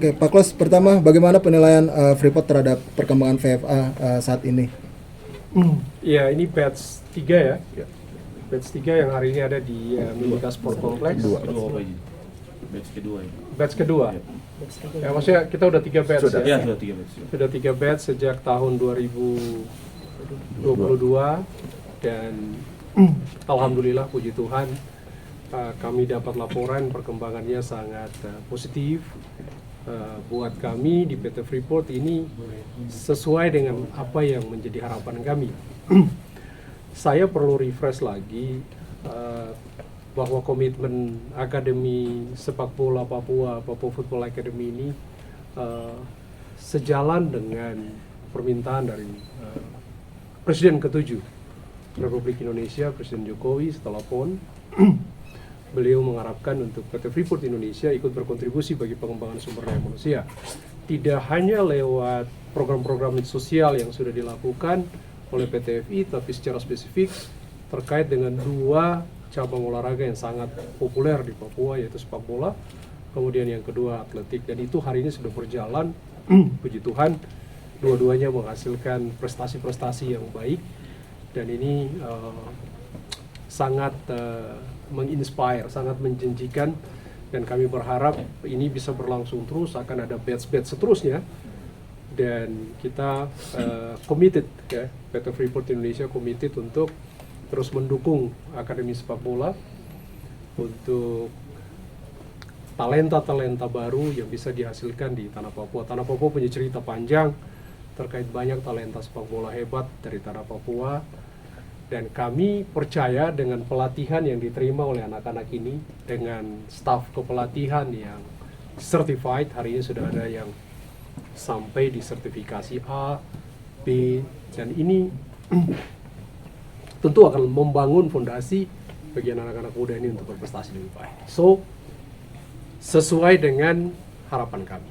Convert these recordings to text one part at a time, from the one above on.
Oke, Pak Klos, pertama bagaimana penilaian Freeport terhadap perkembangan VFA saat ini? Ya, ini batch 3 ya. Batch 3 yang hari ini ada di Mimika Sport Complex. Batch kedua. Ya, maksudnya kita udah 3 batch ya. Sudah 3 batch sejak tahun 2022 dan alhamdulillah puji Tuhan kami dapat laporan perkembangannya sangat positif. Buat kami di PT Freeport ini sesuai dengan apa yang menjadi harapan kami. Saya perlu refresh lagi bahwa komitmen Akademi Sepak Bola Papua Football Academy ini sejalan dengan permintaan dari Presiden ke-7 Republik Indonesia, Presiden Jokowi setelah PON. Beliau mengharapkan untuk PT Freeport Indonesia ikut berkontribusi bagi pengembangan sumber daya manusia. Tidak hanya lewat program-program sosial yang sudah dilakukan oleh PT FI, tapi secara spesifik terkait dengan 2 cabang olahraga yang sangat populer di Papua, yaitu sepak bola, kemudian yang kedua atletik. Dan itu hari ini sudah berjalan, puji Tuhan, dua-duanya menghasilkan prestasi-prestasi yang baik. Dan ini sangat menginspire, sangat menjanjikan, dan kami berharap ini bisa berlangsung terus, akan ada batch-batch seterusnya, dan kita committed ya, PT Freeport Indonesia committed untuk terus mendukung Akademi Sepak Bola untuk talenta-talenta baru yang bisa dihasilkan di Tanah Papua. Tanah Papua punya cerita panjang terkait banyak talenta sepak bola hebat dari Tanah Papua. Dan kami percaya dengan pelatihan yang diterima oleh anak-anak ini, dengan staf kepelatihan yang certified, hari ini sudah ada yang sampai di sertifikasi A, B, dan ini tentu akan membangun fondasi bagi anak-anak muda ini untuk berprestasi lebih baik. So, sesuai dengan harapan kami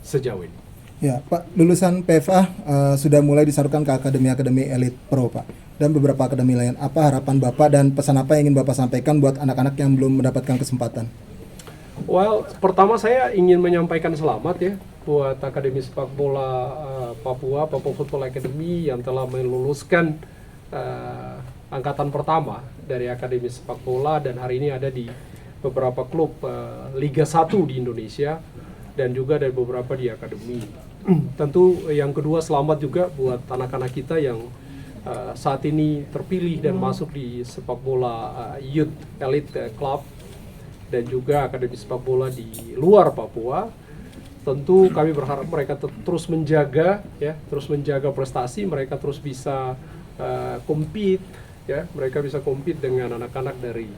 sejauh ini. Ya, Pak, lulusan PFA sudah mulai disalurkan ke akademi-akademi elit pro, Pak, dan beberapa akademi lain. Apa harapan Bapak dan pesan apa yang ingin Bapak sampaikan buat anak-anak yang belum mendapatkan kesempatan? Well, pertama saya ingin menyampaikan selamat ya buat Akademi Sepak Bola Papua Football Academy yang telah meluluskan angkatan pertama dari Akademi Sepak Bola, dan hari ini ada di beberapa klub Liga 1 di Indonesia dan juga dari beberapa di akademi. Tentu yang kedua, selamat juga buat anak-anak kita yang saat ini terpilih dan masuk di sepak bola Youth Elite Club dan juga akademi sepak bola di luar Papua. Tentu kami berharap mereka terus menjaga prestasi, mereka terus bisa compete ya, mereka bisa compete dengan anak-anak dari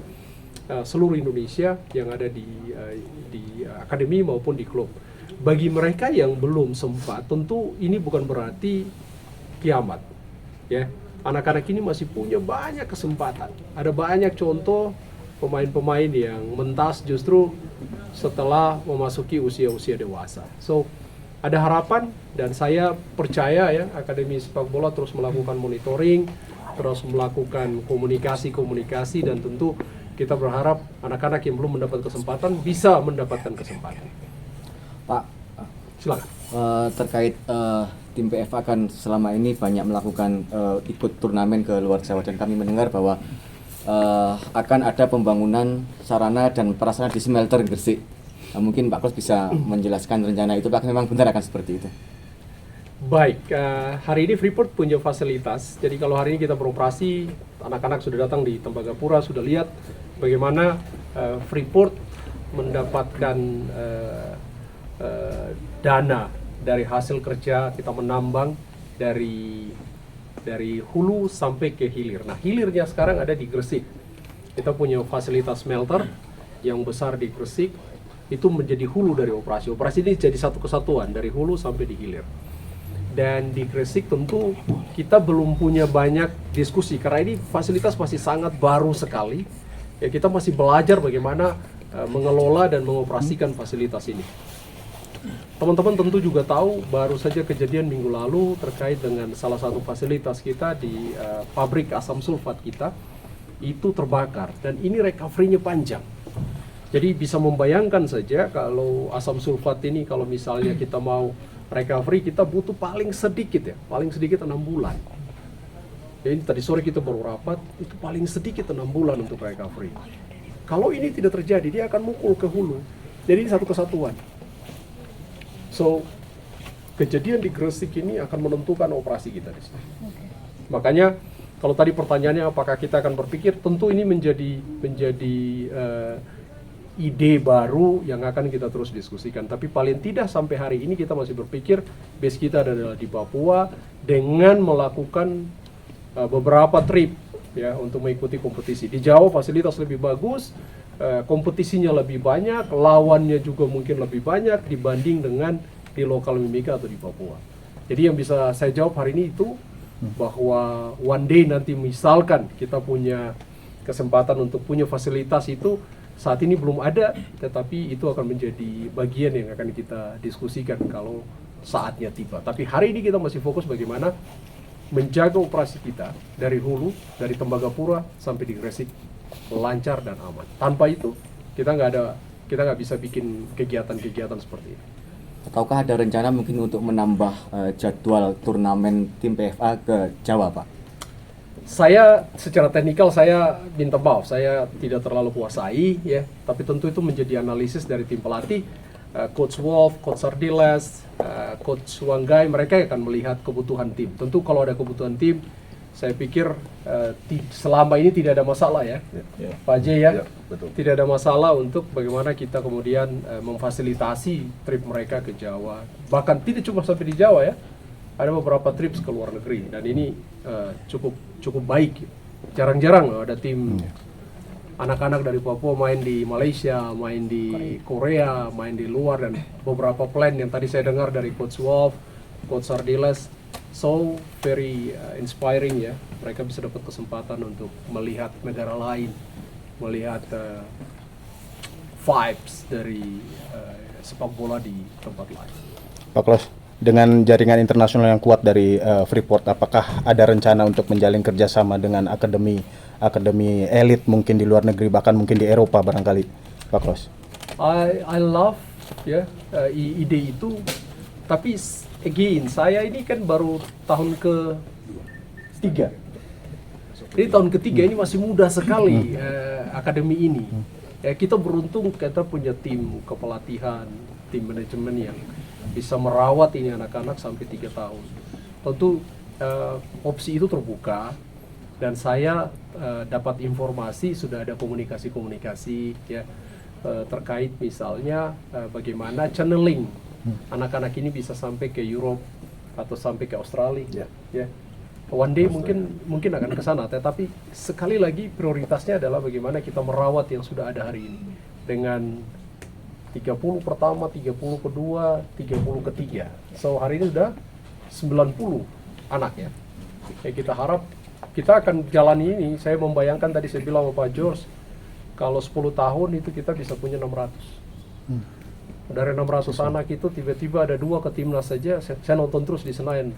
seluruh Indonesia yang ada di akademi maupun di klub. Bagi mereka yang belum sempat, tentu ini bukan berarti kiamat. Ya, anak-anak ini masih punya banyak kesempatan. Ada banyak contoh pemain-pemain yang mentas justru setelah memasuki usia-usia dewasa. So, ada harapan, dan saya percaya ya Akademi Sepak Bola terus melakukan monitoring, terus melakukan komunikasi, dan tentu kita berharap anak-anak yang belum mendapat kesempatan bisa mendapatkan kesempatan. Pak, silakan. Terkait tim PFA kan selama ini banyak melakukan ikut turnamen ke luar Jawa, dan kami mendengar bahwa akan ada pembangunan sarana dan prasarana di smelter Gresik. Mungkin Pak Klos bisa menjelaskan rencana itu, Pak, memang benar akan seperti itu? Baik, hari ini Freeport punya fasilitas. Jadi kalau hari ini kita beroperasi, anak-anak sudah datang di Tembagapura, sudah lihat bagaimana Freeport mendapatkan dana dari hasil kerja kita menambang dari hulu sampai ke hilir. Nah, hilirnya sekarang ada di Gresik. Kita punya fasilitas smelter yang besar di Gresik, itu menjadi hulu dari operasi. Operasi ini jadi satu kesatuan dari hulu sampai di hilir. Dan di Gresik tentu kita belum punya banyak diskusi karena ini fasilitas masih sangat baru sekali. Ya, kita masih belajar bagaimana mengelola dan mengoperasikan fasilitas ini. Teman-teman tentu juga tahu baru saja kejadian minggu lalu terkait dengan salah satu fasilitas kita di pabrik asam sulfat kita itu terbakar, dan ini recovery-nya panjang. Jadi bisa membayangkan saja kalau asam sulfat ini kalau misalnya kita mau recovery, kita butuh paling sedikit 6 bulan. Jadi tadi sore kita baru rapat, itu paling sedikit 6 bulan untuk recovery. Kalau ini tidak terjadi, dia akan mukul ke hulu. Jadi ini satu kesatuan. So, kejadian di Gresik ini akan menentukan operasi kita di sini. Makanya kalau tadi pertanyaannya apakah kita akan berpikir, tentu ini menjadi ide baru yang akan kita terus diskusikan. Tapi paling tidak sampai hari ini kita masih berpikir base kita adalah di Papua dengan melakukan beberapa trip ya untuk mengikuti kompetisi. Di Jawa fasilitas lebih bagus, kompetisinya lebih banyak, lawannya juga mungkin lebih banyak dibanding dengan di lokal Mimika atau di Papua. Jadi yang bisa saya jawab hari ini itu bahwa one day nanti misalkan kita punya kesempatan untuk punya fasilitas itu saat ini belum ada, tetapi itu akan menjadi bagian yang akan kita diskusikan kalau saatnya tiba. Tapi hari ini kita masih fokus bagaimana menjaga operasi kita dari hulu, dari Tembagapura sampai di Gresik lancar dan aman. Tanpa itu kita nggak bisa bikin kegiatan-kegiatan seperti ini. Ataukah ada rencana mungkin untuk menambah jadwal turnamen tim PFA ke Jawa, Pak? Saya secara teknikal saya minta maaf, saya tidak terlalu kuasai ya, tapi tentu itu menjadi analisis dari tim pelatih, Coach Wolf, Coach Sardiles, Coach Wanggai, mereka akan melihat kebutuhan tim. Tentu kalau ada kebutuhan tim, saya pikir selama ini tidak ada masalah ya, Pak J ya, betul. Tidak ada masalah untuk bagaimana kita kemudian memfasilitasi trip mereka ke Jawa. Bahkan tidak cuma sampai di Jawa ya, ada beberapa trips ke luar negeri dan ini cukup baik. Jarang-jarang ada tim anak-anak dari Papua main di Malaysia, main di Korea, main di luar, dan beberapa plan yang tadi saya dengar dari Coach Wolf, Coach Sardiles. So very inspiring ya, mereka bisa dapat kesempatan untuk melihat negara lain, melihat vibes dari sepak bola di tempat lain. Pak Klos, dengan jaringan internasional yang kuat dari Freeport, apakah ada rencana untuk menjalin kerjasama dengan akademi elit mungkin di luar negeri, bahkan mungkin di Eropa barangkali, Pak Klos? I love ya ide itu, tapi again, saya ini kan baru tahun ke-3. Jadi tahun ketiga ini masih muda sekali akademi ini. Ya, kita beruntung kita punya tim kepelatihan, tim manajemen yang bisa merawat ini anak-anak sampai 3 tahun. Tentu opsi itu terbuka dan saya dapat informasi sudah ada komunikasi-komunikasi ya terkait misalnya bagaimana channeling anak-anak ini bisa sampai ke Europe atau sampai ke Australia ya. One day mungkin akan ke sana, tetapi sekali lagi prioritasnya adalah bagaimana kita merawat yang sudah ada hari ini dengan 30 pertama, 30 kedua, 30 ketiga. So hari ini sudah 90 anak ya. Kita harap kita akan jalani ini. Saya membayangkan tadi saya bilang sama Pak George, kalau 10 tahun itu kita bisa punya 600. Dari 600 anak itu tiba-tiba ada 2 ke timnas saja, saya nonton terus di Senayan.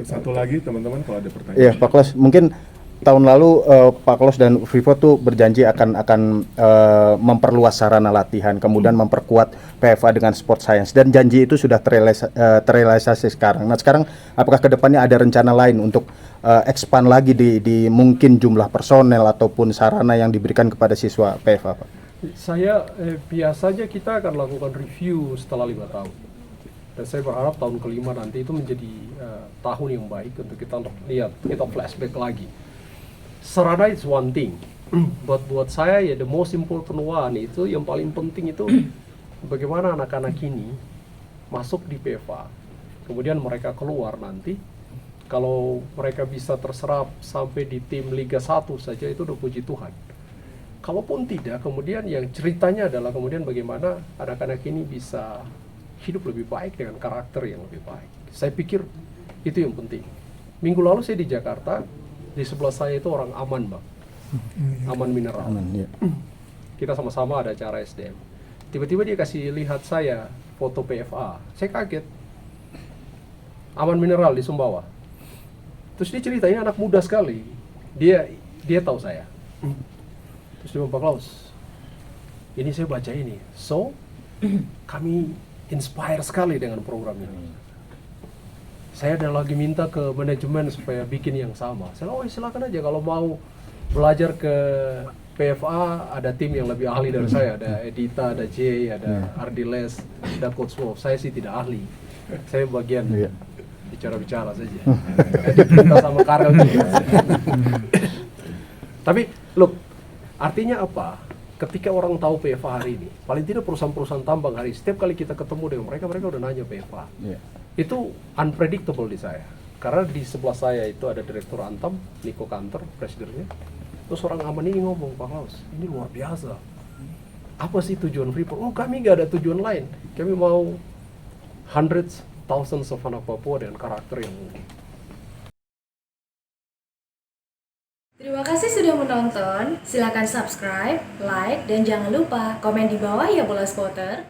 Satu lagi teman-teman kalau ada pertanyaan. Iya, Pak Klos, mungkin tahun lalu Pak Klos dan Freeport tuh berjanji akan memperluas sarana latihan, kemudian memperkuat PFA dengan sport science, dan janji itu sudah terrealisasi sekarang. Nah sekarang apakah kedepannya ada rencana lain untuk expand lagi di mungkin jumlah personel ataupun sarana yang diberikan kepada siswa PFA, Pak? Saya biasanya kita akan lakukan review setelah 5 tahun. Dan saya berharap tahun ke-5 nanti itu menjadi tahun yang baik untuk kita lihat, kita flashback lagi. Sarana is one thing, buat saya ya the most important one itu yang paling penting itu bagaimana anak-anak ini masuk di PFA, kemudian mereka keluar nanti, kalau mereka bisa terserap sampai di tim Liga 1 saja itu udah puji Tuhan. Kalaupun tidak, kemudian yang ceritanya adalah kemudian bagaimana anak-anak ini bisa hidup lebih baik dengan karakter yang lebih baik. Saya pikir itu yang penting. Minggu lalu saya di Jakarta, di sebelah saya itu orang Aman, Bang. Aman Mineral. Aman, ya. Kita sama-sama ada acara SDM. Tiba-tiba dia kasih lihat saya foto PFA. Saya kaget. Aman Mineral di Sumbawa. Terus dia ceritain anak muda sekali. Dia tahu saya. Terus dia bilang, Pak Klaus, ini saya baca ini. So, kami inspire sekali dengan program ini. Saya ada lagi minta ke manajemen supaya bikin yang sama. Saya bilang, oh silakan aja kalau mau belajar ke PFA, ada tim yang lebih ahli dari saya. Ada Edita, ada Jay, ada Ardiles, ada Coach Wolf. Saya sih tidak ahli. Saya bagian bicara-bicara saja. Diperintah sama Karel juga. Tapi, look, artinya apa? Ketika orang tahu PFA hari ini, paling tidak perusahaan-perusahaan tambang hari ini, setiap kali kita ketemu dengan mereka, mereka udah nanya PFA. Itu unpredictable di saya. Karena di sebelah saya itu ada Direktur Antam, Nico Kanter, presidennya. Terus orang aman ini ngomong, Pak Klaus, ini luar biasa. Apa sih tujuan Freeport? Oh, kami nggak ada tujuan lain. Kami mau hundreds, thousands of anak Papua dengan karakter yang unik. Terima kasih sudah menonton. Silakan subscribe, like, dan jangan lupa komen di bawah ya bola spotter.